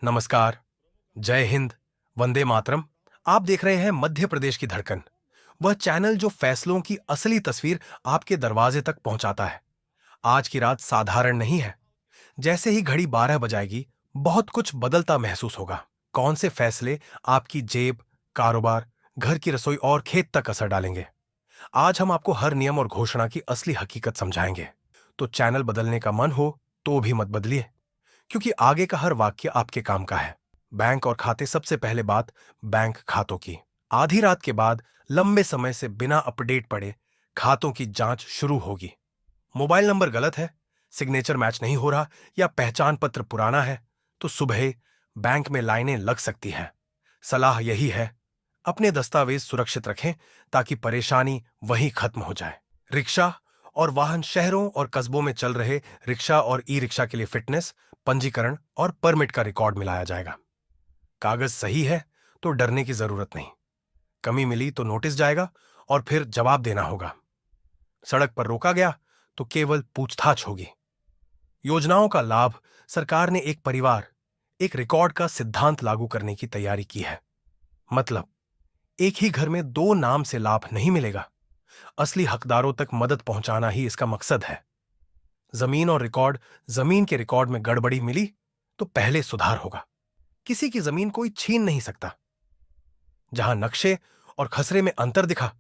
नमस्कार। जय हिंद। वंदे मातरम। आप देख रहे हैं मध्य प्रदेश की धड़कन, वह चैनल जो फैसलों की असली तस्वीर आपके दरवाजे तक पहुंचाता है। आज की रात साधारण नहीं है। जैसे ही घड़ी 12 बजाएगी, बहुत कुछ बदलता महसूस होगा। कौन से फैसले आपकी जेब, कारोबार, घर की रसोई और खेत तक असर डालेंगे? आज हम आपको हर नियम और घोषणा की असली हकीकत समझाएंगे। तो चैनल बदलने का मन हो तो भी मत बदलिए, क्योंकि आगे का हर वाक्य आपके काम का है। बैंक और खाते। सबसे पहले बात बैंक खातों की। आधी रात के बाद लंबे समय से बिना अपडेट पड़े खातों की जांच शुरू होगी। मोबाइल नंबर गलत है, सिग्नेचर मैच नहीं हो रहा या पहचान पत्र पुराना है तो सुबह बैंक में लाइनें लग सकती हैं। सलाह यही है, अपने दस्तावेज सुरक्षित रखें ताकि परेशानी वहीं खत्म हो जाए। रिक्शा और वाहन। शहरों और कस्बों में चल रहे रिक्शा और ई रिक्शा के लिए फिटनेस, पंजीकरण और परमिट का रिकॉर्ड मिलाया जाएगा। कागज सही है तो डरने की जरूरत नहीं। कमी मिली तो नोटिस जाएगा और फिर जवाब देना होगा। सड़क पर रोका गया तो केवल पूछताछ होगी। योजनाओं का लाभ। सरकार ने एक परिवार, एक रिकॉर्ड का सिद्धांत लागू करने की तैयारी की है। मतलब, एक ही घर में दो नाम से लाभ नहीं मिलेगा। असली हकदारों तक मदद पहुंचाना ही इसका मकसद है। जमीन और रिकॉर्ड। जमीन के रिकॉर्ड में गड़बड़ी मिली तो पहले सुधार होगा। किसी की जमीन कोई छीन नहीं सकता। जहां नक्शे और खसरे में अंतर दिखा,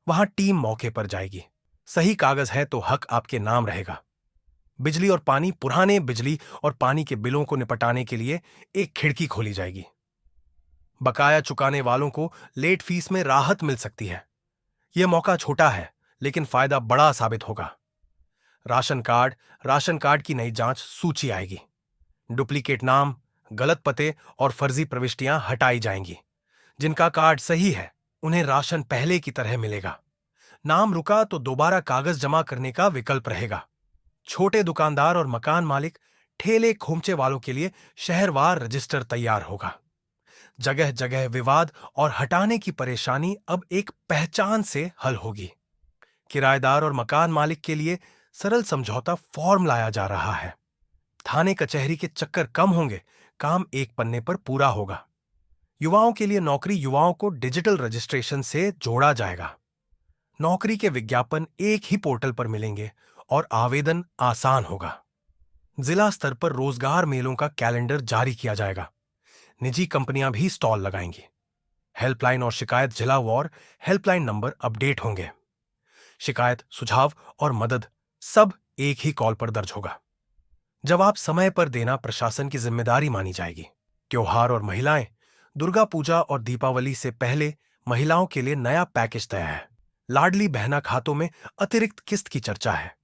वहां टीम मौके पर जाएगी। सही कागज है तो हक आपके नाम रहेगा। बिजली और पानी। पुराने बिजली और पानी के बिलों को निपटाने के लिए एक खिड़की खोली जाएगी। बकाया चुकाने वालों को लेट फीस में राहत मिल सकती है। यह मौका छोटा है लेकिन फायदा बड़ा साबित होगा। Ration card. राशन कार्ड की नई जांच सूची आएगी। डुप्लीकेट नाम, गलत पते और फर्जी प्रविष्टियां हटाई जाएंगी। जिनका कार्ड सही है उन्हें राशन पहले की तरह मिलेगा। नाम रुका तो दोबारा कागज जमा करने का विकल्प रहेगा। छोटे दुकानदार और मकान मालिक, ठेले खोमचे वालों के लिए शहरवार रजिस्टर तैयार होगा। जगह जगह विवाद और हटाने की परेशानी अब एक पहचान से हल होगी। किराएदार और मकान मालिक के लिए सरल समझौता फॉर्म लाया जा रहा है। थाने कचहरी के चक्कर कम होंगे, काम एक पन्ने पर पूरा होगा। युवाओं के लिए नौकरी। युवाओं को डिजिटल रजिस्ट्रेशन से जोड़ा जाएगा। नौकरी के विज्ञापन एक ही पोर्टल पर मिलेंगे और आवेदन आसान होगा। जिला स्तर पर रोजगार मेलों का कैलेंडर जारी किया जाएगा। निजी कंपनियां भी स्टॉल लगाएंगी। हेल्पलाइन और शिकायत। जिलावार हेल्पलाइन नंबर अपडेट होंगे। शिकायत, सुझाव और मदद सब एक ही कॉल पर दर्ज होगा। जवाब समय पर देना प्रशासन की जिम्मेदारी मानी जाएगी। त्योहार और महिलाएं। दुर्गा पूजा और दीपावली से पहले महिलाओं के लिए नया पैकेज तय है। लाडली बहना खातों में अतिरिक्त किस्त की चर्चा है।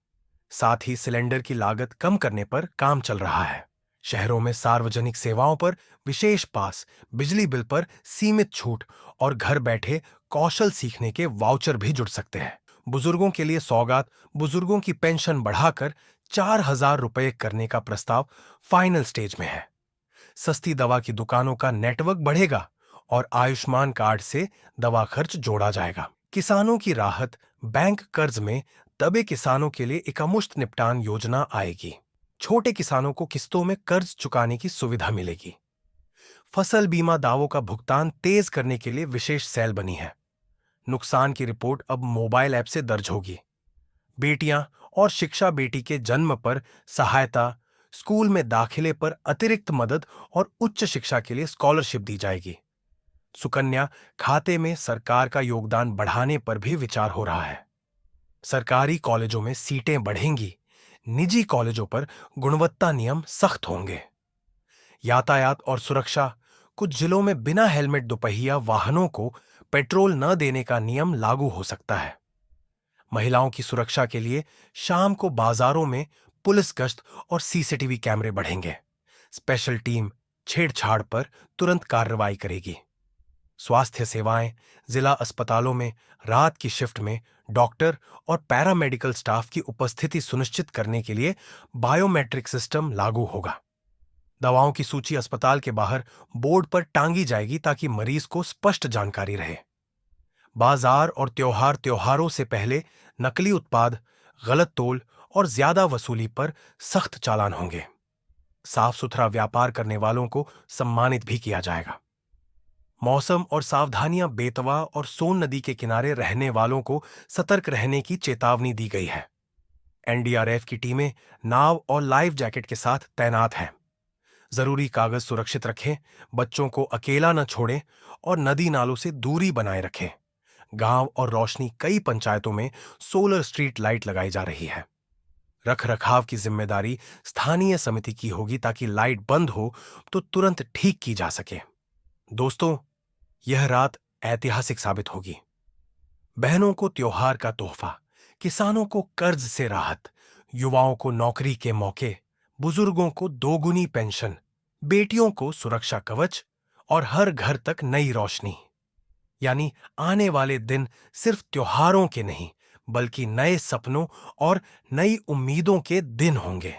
साथ ही सिलेंडर की लागत कम करने पर काम चल रहा है। शहरों में सार्वजनिक सेवाओं पर विशेष पास, बिजली बिल पर सीमित छूट और घर बैठे कौशल सीखने के वाउचर भी जुड़ सकते हैं। बुजुर्गों के लिए सौगात। बुजुर्गों की पेंशन बढ़ाकर 4,000 रुपये करने का प्रस्ताव फाइनल स्टेज में है। सस्ती दवा की दुकानों का नेटवर्क बढ़ेगा और आयुष्मान कार्ड से दवा खर्च जोड़ा जाएगा। किसानों की राहत। बैंक कर्ज में दबे किसानों के लिए एकमुश्त निपटान योजना आएगी। छोटे किसानों को किस्तों में कर्ज चुकाने की सुविधा मिलेगी। फसल बीमा दावों का भुगतान तेज करने के लिए विशेष सेल बनी है। नुकसान की रिपोर्ट अब मोबाइल ऐप से दर्ज होगी। बेटियां और शिक्षा। बेटी के जन्म पर सहायता, स्कूल में दाखिले पर अतिरिक्त मदद और उच्च शिक्षा के लिए स्कॉलरशिप दी जाएगी। सुकन्या खाते में सरकार का योगदान बढ़ाने पर भी विचार हो रहा है। सरकारी कॉलेजों में सीटें बढ़ेंगी। निजी कॉलेजों पर गुणवत्ता नियम सख्त होंगे। यातायात और सुरक्षा। कुछ जिलों में बिना हेलमेट दोपहिया वाहनों को पेट्रोल न देने का नियम लागू हो सकता है। महिलाओं की सुरक्षा के लिए शाम को बाजारों में पुलिस गश्त और सीसीटीवी कैमरे बढ़ेंगे। स्पेशल टीम छेड़छाड़ पर तुरंत कार्रवाई करेगी। स्वास्थ्य सेवाएं। जिला अस्पतालों में रात की शिफ्ट में डॉक्टर और पैरामेडिकल स्टाफ की उपस्थिति सुनिश्चित करने के लिए बायोमेट्रिक सिस्टम लागू होगा। दवाओं की सूची अस्पताल के बाहर बोर्ड पर टांगी जाएगी ताकि मरीज को स्पष्ट जानकारी रहे। बाजार और त्योहारों से पहले नकली उत्पाद, गलत तोल और ज्यादा वसूली पर सख्त चालान होंगे। साफ सुथरा व्यापार करने वालों को सम्मानित भी किया जाएगा। मौसम और सावधानियां बेतवा और सोन नदी के किनारे रहने वालों को सतर्क रहने की चेतावनी दी गई है। एनडीआरएफ की टीमें नाव और लाइफ जैकेट के साथ तैनात हैं। जरूरी कागज सुरक्षित रखें, बच्चों को अकेला न छोड़ें और नदी नालों से दूरी बनाए रखें। गांव और रोशनी कई पंचायतों में सोलर स्ट्रीट लाइट लगाई जा रही है। रख रखाव की जिम्मेदारी स्थानीय समिति की होगी ताकि लाइट बंद हो तो तुरंत ठीक की जा सके। दोस्तों, यह रात ऐतिहासिक साबित होगी। बहनों को त्योहार का तोहफा, किसानों को कर्ज से राहत, युवाओं को नौकरी के मौके, बुजुर्गों को दोगुनी पेंशन, बेटियों को सुरक्षा कवच और हर घर तक नई रोशनी। यानी आने वाले दिन सिर्फ त्योहारों के नहीं, बल्कि नए सपनों और नई उम्मीदों के दिन होंगे।